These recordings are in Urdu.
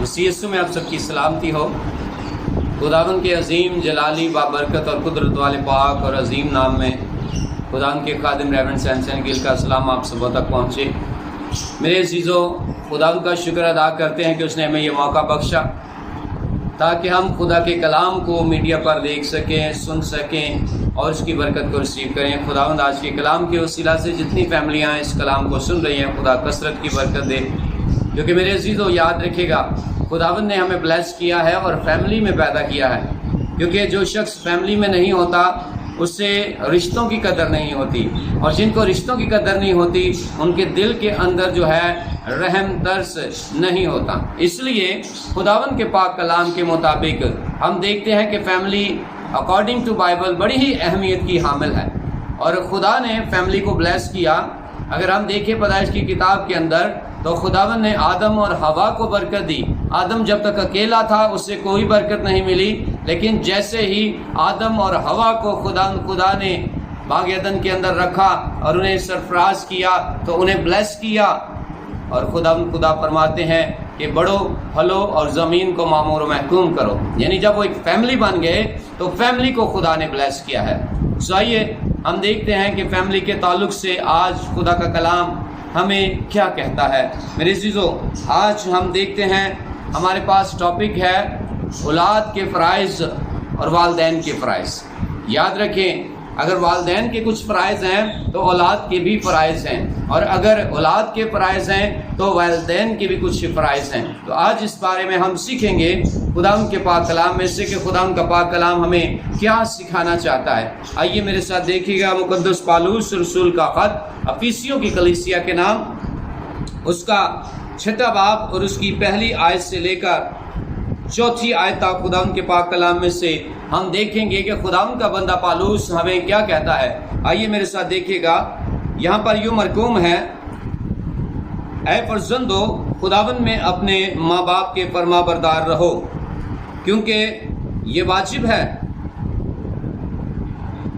مسیح یسوع میں آپ سب کی سلامتی ہو۔ خداوند کے عظیم جلالی بابرکت اور قدرت والے پاک اور عظیم نام میں خداوند کے خادم ریورنڈ سینسن گل کا سلام آپ سبوں تک پہنچے۔ میرے عزیزوں، خداوند کا شکر ادا کرتے ہیں کہ اس نے ہمیں یہ موقع بخشا تاکہ ہم خدا کے کلام کو میڈیا پر دیکھ سکیں، سن سکیں اور اس کی برکت کو ریسیو کریں۔ خداوند آج کے کلام کے وسیلہ سے جتنی فیملیاں اس کلام کو سن رہی ہیں، خدا کثرت کی برکت دے، کیونکہ میرے عزیزوں یاد رکھے گا خداوند نے ہمیں بلیس کیا ہے اور فیملی میں پیدا کیا ہے، کیونکہ جو شخص فیملی میں نہیں ہوتا اس سے رشتوں کی قدر نہیں ہوتی، اور جن کو رشتوں کی قدر نہیں ہوتی ان کے دل کے اندر جو ہے رحم ترس نہیں ہوتا۔ اس لیے خداوند کے پاک کلام کے مطابق ہم دیکھتے ہیں کہ فیملی اکارڈنگ ٹو بائبل بڑی ہی اہمیت کی حامل ہے، اور خدا نے فیملی کو بلیس کیا۔ اگر ہم دیکھیں پیدائش کی کتاب کے اندر تو خداوند نے آدم اور حوا کو برکت دی۔ آدم جب تک اکیلا تھا اس سے کوئی برکت نہیں ملی، لیکن جیسے ہی آدم اور حوا کو خدا نے باغ عدن کے اندر رکھا اور انہیں سرفراز کیا تو انہیں بلیس کیا، اور خدا فرماتے ہیں کہ بڑھو پھلو اور زمین کو معمور و محکوم کرو، یعنی جب وہ ایک فیملی بن گئے تو فیملی کو خدا نے بلیس کیا ہے۔ سو آئیے ہم دیکھتے ہیں کہ فیملی کے تعلق سے آج خدا کا کلام ہمیں کیا کہتا ہے۔ میرے عزیزو، آج ہم دیکھتے ہیں ہمارے پاس ٹاپک ہے اولاد کے فرائض اور والدین کے فرائض۔ یاد رکھیں، اگر والدین کے کچھ فرائض ہیں تو اولاد کے بھی فرائض ہیں، اور اگر اولاد کے فرائض ہیں تو والدین کے بھی کچھ فرائض ہیں۔ تو آج اس بارے میں ہم سیکھیں گے خداوند کے پاک کلام میں سے کہ خداوند کا پاک کلام ہمیں کیا سکھانا چاہتا ہے۔ آئیے میرے ساتھ دیکھیے گا مقدس پالوس رسول کا خط افیسیوں کی کلیسیا کے نام، اس کا 6واں باب اور اس کی پہلی آیت سے لے کر 4 آیت تک خداوند کے پاک کلام میں سے ہم دیکھیں گے کہ خداوند کا بندہ پالوس ہمیں کیا کہتا ہے۔ آئیے میرے ساتھ دیکھیے گا، یہاں پر یوں مرقوم ہے، اے فرزندو خداوند میں اپنے ماں باپ کے فرما بردار رہو، کیونکہ یہ واجب ہے۔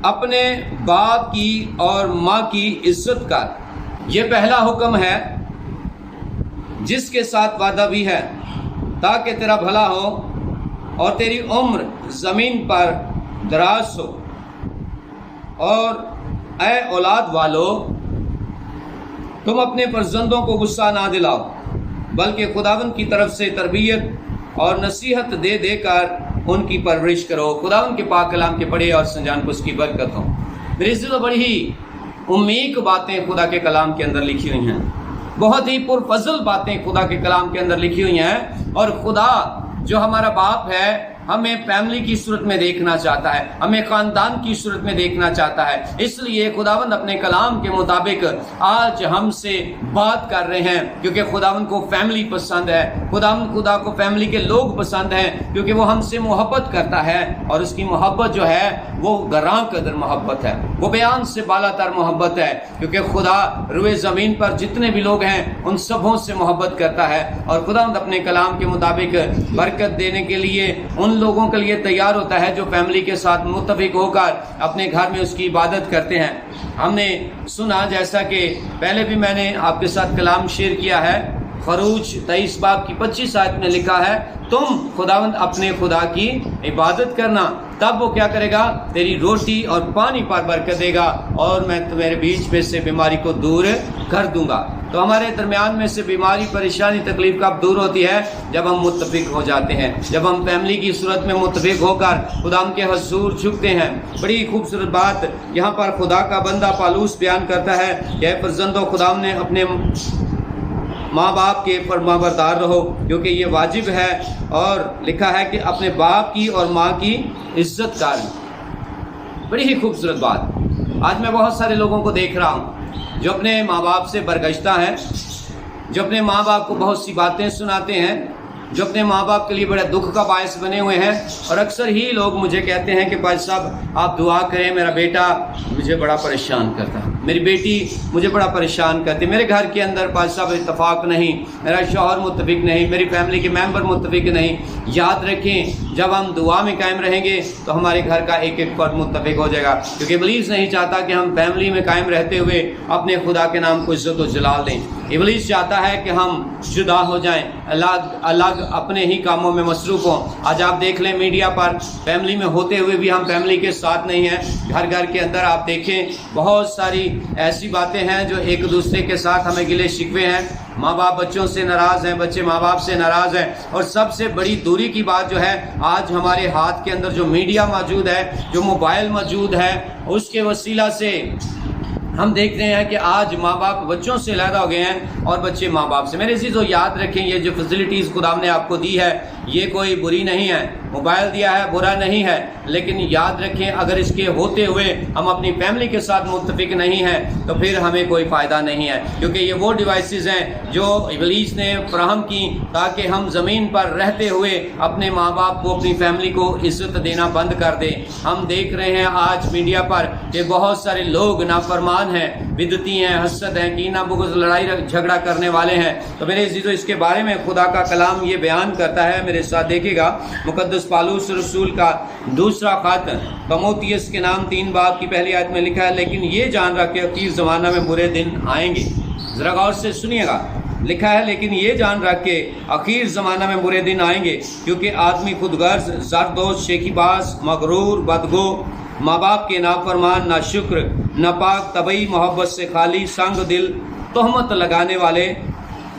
اپنے باپ کی اور ماں کی عزت کر، یہ پہلا حکم ہے جس کے ساتھ وعدہ بھی ہے، تاکہ تیرا بھلا ہو اور تیری عمر زمین پر دراز ہو۔ اور اے اولاد والو، تم اپنے فرزندوں کو غصہ نہ دلاؤ، بلکہ خداوند کی طرف سے تربیت اور نصیحت دے دے کر ان کی پرورش کرو۔ خداوند کے پاک کلام کے پڑھے اور سنجان کو اس کی برکت ہو۔ میرے عزیزو، بڑی ہی عمیق باتیں خدا کے کلام کے اندر لکھی ہوئی ہیں، بہت ہی پرفضل باتیں خدا کے کلام کے اندر لکھی ہوئی ہیں، اور خدا جو ہمارا باپ ہے ہمیں فیملی کی صورت میں دیکھنا چاہتا ہے، ہمیں خاندان کی صورت میں دیکھنا چاہتا ہے۔ اس لیے خداوند اپنے کلام کے مطابق آج ہم سے بات کر رہے ہیں، کیونکہ خداوند کو فیملی پسند ہے، خدا کو فیملی کے لوگ پسند ہیں، کیونکہ وہ ہم سے محبت کرتا ہے، اور اس کی محبت جو ہے وہ گراں قدر محبت ہے، وہ بیان سے بالا تر محبت ہے، کیونکہ خدا روئے زمین پر جتنے بھی لوگ ہیں ان سبوں سے محبت کرتا ہے، اور خداوند اپنے کلام کے مطابق برکت دینے کے لیے ان لوگوں کے لیے تیار ہوتا ہے جو فیملی کے ساتھ متفق ہو کر اپنے گھر میں اس کی عبادت کرتے ہیں۔ ہم نے سنا، جیسا کہ پہلے بھی میں نے آپ کے ساتھ کلام شیئر کیا ہے، خروج 23 باب کی 25 آیت میں لکھا ہے، تم خداوند اپنے خدا کی عبادت کرنا، تب وہ کیا کرے گا؟ تیری روٹی اور پانی پر برکت دے گا، اور میں تمہارے بیچ میں سے بیماری کو دور کر دوں گا۔ تو ہمارے درمیان میں سے بیماری، پریشانی، تکلیف کب دور ہوتی ہے؟ جب ہم متفق ہو جاتے ہیں، جب ہم فیملی کی صورت میں متفق ہو کر خدا کے حضور جھکتے ہیں۔ بڑی خوبصورت بات یہاں پر خدا کا بندہ پالوس بیان کرتا ہے کہ اے فرزندو، خدا نے اپنے ماں باپ کے فرما بردار رہو، کیونکہ یہ واجب ہے، اور لکھا ہے کہ اپنے باپ کی اور ماں کی عزت کر۔ بڑی ہی خوبصورت بات۔ آج میں بہت سارے لوگوں کو دیکھ رہا ہوں جو اپنے ماں باپ سے برگشتہ ہیں، جو اپنے ماں باپ کو بہت سی باتیں سناتے ہیں، جو اپنے ماں باپ کے لیے بڑے دکھ کا باعث بنے ہوئے ہیں، اور اکثر ہی لوگ مجھے کہتے ہیں کہ بھائی صاحب آپ دعا کریں، میرا بیٹا مجھے بڑا پریشان کرتا ہے، میری بیٹی مجھے بڑا پریشان کرتی، میرے گھر کے اندر بھائی صاحب اتفاق نہیں، میرا شوہر متفق نہیں، میری فیملی کے ممبر متفق نہیں۔ یاد رکھیں، جب ہم دعا میں قائم رہیں گے تو ہمارے گھر کا ایک ایک فرد متفق ہو جائے گا، کیونکہ ابلیس نہیں چاہتا کہ ہم فیملی میں قائم رہتے ہوئے اپنے خدا کے نام کو عزت و جلال دیں۔ ابلیس چاہتا ہے کہ ہم جدا ہو جائیں، الگ اپنے ہی کاموں میں مصروف ہوں۔ آج آپ دیکھ لیں میڈیا پر، فیملی میں ہوتے ہوئے بھی ہم فیملی کے ساتھ نہیں ہیں۔ گھر کے اندر آپ دیکھیں بہت ساری ایسی باتیں ہیں جو ایک دوسرے کے ساتھ ہمیں گلے شکوے ہیں۔ ماں باپ بچوں سے ناراض ہیں، بچے ماں باپ سے ناراض ہیں، اور سب سے بڑی دوری کی بات جو ہے، آج ہمارے ہاتھ کے اندر جو میڈیا موجود ہے، جو موبائل موجود ہے، اس کے وسیلہ سے ہم دیکھ رہے ہیں کہ آج ماں باپ بچوں سے علیحدہ ہو گئے ہیں اور بچے ماں باپ سے۔ میرے عزیزو یاد رکھیں، یہ جو فیسلٹیز خدا نے آپ کو دی ہے یہ کوئی بری نہیں ہے، موبائل دیا ہے برا نہیں ہے، لیکن یاد رکھیں اگر اس کے ہوتے ہوئے ہم اپنی فیملی کے ساتھ متفق نہیں ہیں تو پھر ہمیں کوئی فائدہ نہیں ہے، کیونکہ یہ وہ ڈیوائسز ہیں جو ابلیس نے فراہم کی تاکہ ہم زمین پر رہتے ہوئے اپنے ماں باپ کو، اپنی فیملی کو عزت دینا بند کر دیں۔ ہم دیکھ رہے ہیں آج میڈیا پر کہ بہت سارے لوگ نافرمان ہیں، بدعتی ہیں، حسد ہیں، کینہ بغض، لڑائی جھگڑا کرنے والے ہیں۔ تو میرے عزیزو اس کے بارے میں خدا کا کلام یہ بیان کرتا ہے، میرے ساتھ دیکھیے گا، مقدس پالوس رسول کا دوسرا خط تموتھیوس کے نام 3 باب کی پہلی آیت میں لکھا ہے، لیکن یہ جان رکھ کے آخری زمانہ میں برے دن آئیں گے۔ ذرا غور سے سنیے گا، لکھا ہے لیکن یہ جان رکھ کے آخر زمانہ میں برے دن آئیں گے، کیونکہ آدمی خود غرض، زردوز، شیخی باز، مغرور، بدگو، ماں باپ کے نافرمان، ناشکر، ناپاک، طبعی، محبت سے خالی، سنگ دل، تہمت لگانے والے،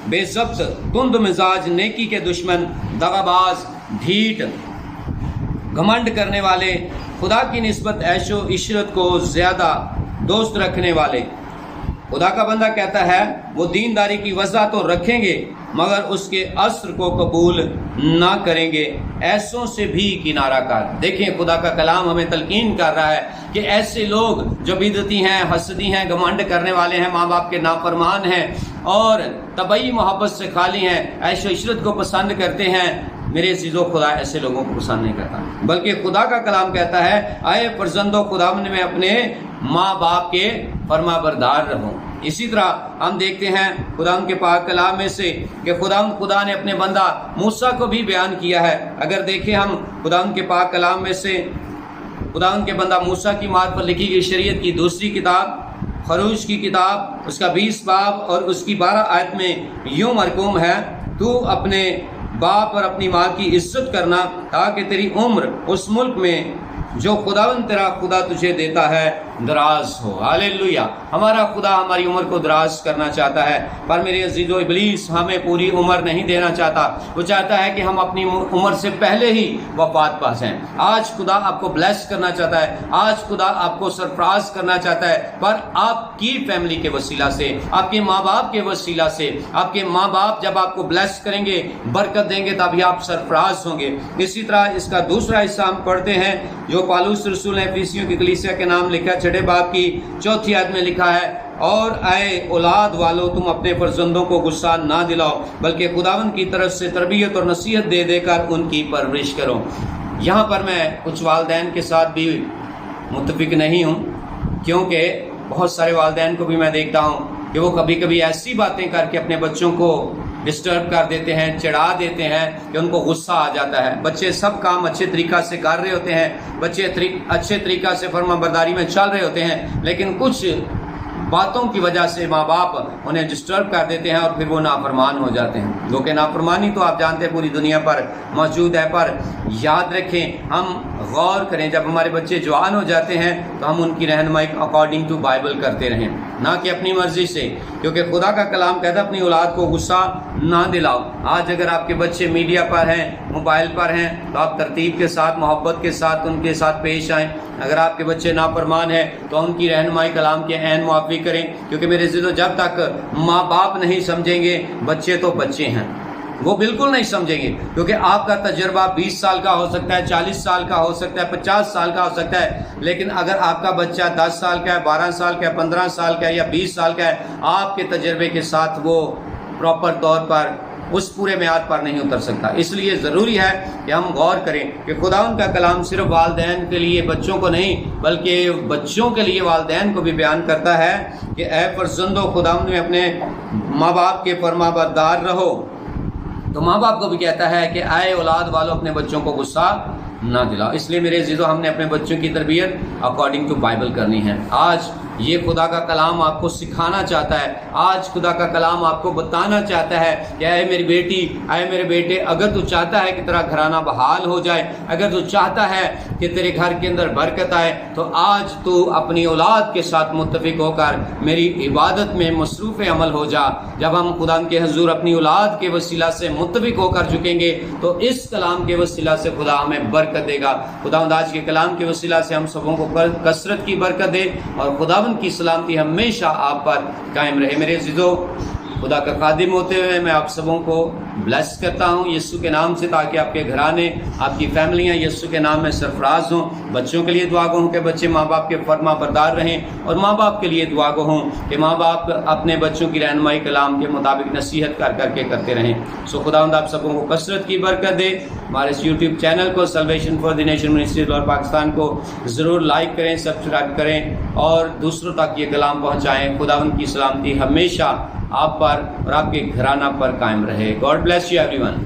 بے ضبط، تند مزاج، نیکی کے دشمن، دغاباز، ڈھیٹ، گھمنڈ کرنے والے، خدا کی نسبت عیش و عشرت کو زیادہ دوست رکھنے والے۔ خدا کا بندہ کہتا ہے وہ دینداری کی وضع تو رکھیں گے مگر اس کے اثر کو قبول نہ کریں گے، ایسوں سے بھی کنارہ کر۔ دیکھیں خدا کا کلام ہمیں تلقین کر رہا ہے کہ ایسے لوگ جو بدعتی ہیں، حسدی ہیں، گھمنڈ کرنے والے ہیں، ماں باپ کے نافرمان ہیں اور طبعی محبت سے خالی ہیں، عیش و عشرت کو پسند کرتے ہیں، میرے عزیزو خدا ایسے لوگوں کو پسند نہیں کرتا، بلکہ خدا کا کلام کہتا ہے اے فرزندو خداوند میں اپنے ماں باپ کے فرما بردار رہو۔ اسی طرح ہم دیکھتے ہیں خداوند کے پاک کلام میں سے کہ خدا نے اپنے بندہ موسیٰ کو بھی بیان کیا ہے۔ اگر دیکھیں ہم خداوند کے پاک کلام میں سے خداوند کے بندہ موسیٰ کی مات پر لکھی گئی شریعت کی دوسری کتاب خروج کی کتاب اس کا 20 باب اور اس کی 12 آیت میں یوں مرقوم ہے، تو اپنے باپ اور اپنی ماں کی عزت کرنا تاکہ تیری عمر اس ملک میں جو خداوند تیرا خدا تجھے دیتا ہے دراز ہو۔ ہاللیلویہ۔ ہمارا خدا ہماری عمر کو دراز کرنا چاہتا ہے، پر میرے عزیزو ابلیس ہمیں پوری عمر نہیں دینا چاہتا، وہ چاہتا ہے کہ ہم اپنی عمر سے پہلے ہی وفات پا جائیں۔ آج خدا آپ کو بلیس کرنا چاہتا ہے، آج خدا آپ کو سرفراز کرنا چاہتا ہے، پر آپ کی فیملی کے وسیلہ سے، آپ کے ماں باپ کے وسیلہ سے، آپ کے ماں باپ جب آپ کو بلیس کریں گے، برکت دیں گے، تبھی آپ سرفراز ہوں گے۔ اسی طرح اس کا دوسرا حصہ ہم پڑھتے ہیں جو پالوس رسول نے افیسیوں کی کلیسیا کے نام لکھا، 6 باب کی 4 آیت میں لکھا ہے، اور اے اولاد والو تم اپنے فرزندوں کو غصہ نہ دلاؤ بلکہ خداوند کی طرف سے تربیت اور نصیحت دے دے کر ان کی پرورش کرو۔ یہاں پر میں کچھ والدین کے ساتھ بھی متفق نہیں ہوں، کیونکہ بہت سارے والدین کو بھی میں دیکھتا ہوں کہ وہ کبھی کبھی ایسی باتیں کر کے اپنے بچوں کو ڈسٹرب کر دیتے ہیں، چڑھا دیتے ہیں کہ ان کو غصہ آ جاتا ہے۔ بچے سب کام اچھے طریقہ سے کر رہے ہوتے ہیں، بچے اچھے طریقہ سے فرما برداری میں چل رہے ہوتے ہیں، لیکن کچھ باتوں کی وجہ سے ماں باپ انہیں ڈسٹرب کر دیتے ہیں اور پھر وہ نافرمان ہو جاتے ہیں، کیونکہ نافرمانی تو آپ جانتے ہیں پوری دنیا پر موجود ہے۔ پر یاد رکھیں، ہم غور کریں، جب ہمارے بچے جوان ہو جاتے ہیں تو ہم ان کی رہنمائی اکارڈنگ ٹو بائبل کرتے رہیں، نہ کہ اپنی مرضی سے، کیونکہ خدا کا کلام کہتا ہے اپنی اولاد کو غصہ نہ دلاؤ۔ آج اگر آپ کے بچے میڈیا پر ہیں، موبائل پر ہیں، تو آپ ترتیب کے ساتھ، محبت کے ساتھ ان کے ساتھ پیش آئیں۔ اگر آپ کے بچے نافرمان ہیں تو ان کی رہنمائی کلام کے عین موافق کریں، کیونکہ میرے عزیزو جب تک ماں باپ نہیں سمجھیں گے بچے تو بچے ہیں، وہ بالکل نہیں سمجھیں گے، کیونکہ آپ کا تجربہ 20 سال کا ہو سکتا ہے، 40 سال کا ہو سکتا ہے، 50 سال کا ہو سکتا ہے، لیکن اگر آپ کا بچہ 10 سال کا ہے، 12 سال کا ہے، 15 سال کا ہے یا 20 سال کا ہے، آپ کے تجربے کے ساتھ وہ پراپر طور پر اس پورے معیار پر نہیں اتر سکتا۔ اس لیے ضروری ہے کہ ہم غور کریں کہ خداوند کا کلام صرف والدین کے لیے بچوں کو نہیں بلکہ بچوں کے لیے والدین کو بھی بیان کرتا ہے کہ اے فرزندو خداوند میں اپنے ماں باپ کے فرما بردار رہو۔ تو ماں باپ کو بھی کہتا ہے کہ اے اولاد والو اپنے بچوں کو غصہ نہ دلاؤ۔ اس لیے میرے عزیزو ہم نے اپنے بچوں کی تربیت اکارڈنگ ٹو بائبل کرنی ہے۔ آج یہ خدا کا کلام آپ کو سکھانا چاہتا ہے. آج خدا کا کلام آپ کو بتانا چاہتا ہے کہ اے میری بیٹی، اے میرے بیٹے، اگر تو چاہتا ہے کہ تیرا گھرانہ بحال ہو جائے، اگر تو چاہتا ہے کہ تیرے گھر کے اندر برکت آئے، تو آج تو اپنی اولاد کے ساتھ متفق ہو کر میری عبادت میں مصروف عمل ہو جا. جب ہم خدا کے حضور اپنی اولاد کے وسیلہ سے متفق ہو کر جھکیں گے تو اس کلام کے وسیلہ سے خدا ہمیں برکت دے گا. خداوند آج کے کلام کے وسیلہ سے ہم سبوں کو کثرت کی برکت دے اور خداوند کی سلامتی ہمیشہ آپ پر قائم رہے. میرے عزیزو، خدا کا خادم ہوتے ہوئے میں آپ سبوں کو بلیس کرتا ہوں یسوع کے نام سے، تاکہ آپ کے گھرانے، آپ کی فیملیاں یسوع کے نام میں سرفراز ہوں. بچوں کے لیے دعا گو ہوں کہ بچے ماں باپ کے فرما بردار رہیں، اور ماں باپ کے لیے دعا گو ہوں کہ ماں باپ اپنے بچوں کی رہنمائی کلام کے مطابق نصیحت کر کر کے کرتے رہیں. سو خداوند آپ سبوں کو کثرت کی برکت دے. ہمارے اس یوٹیوب چینل کو salvation for the nation ministries Lahore Pakistan کو ضرور لائک کریں، سبسکرائب کریں اور دوسروں تک یہ کلام پہنچائیں. خداوند کی سلامتی ہمیشہ آپ پر اور آپ کے گھرانہ پر قائم رہے. God bless you every one.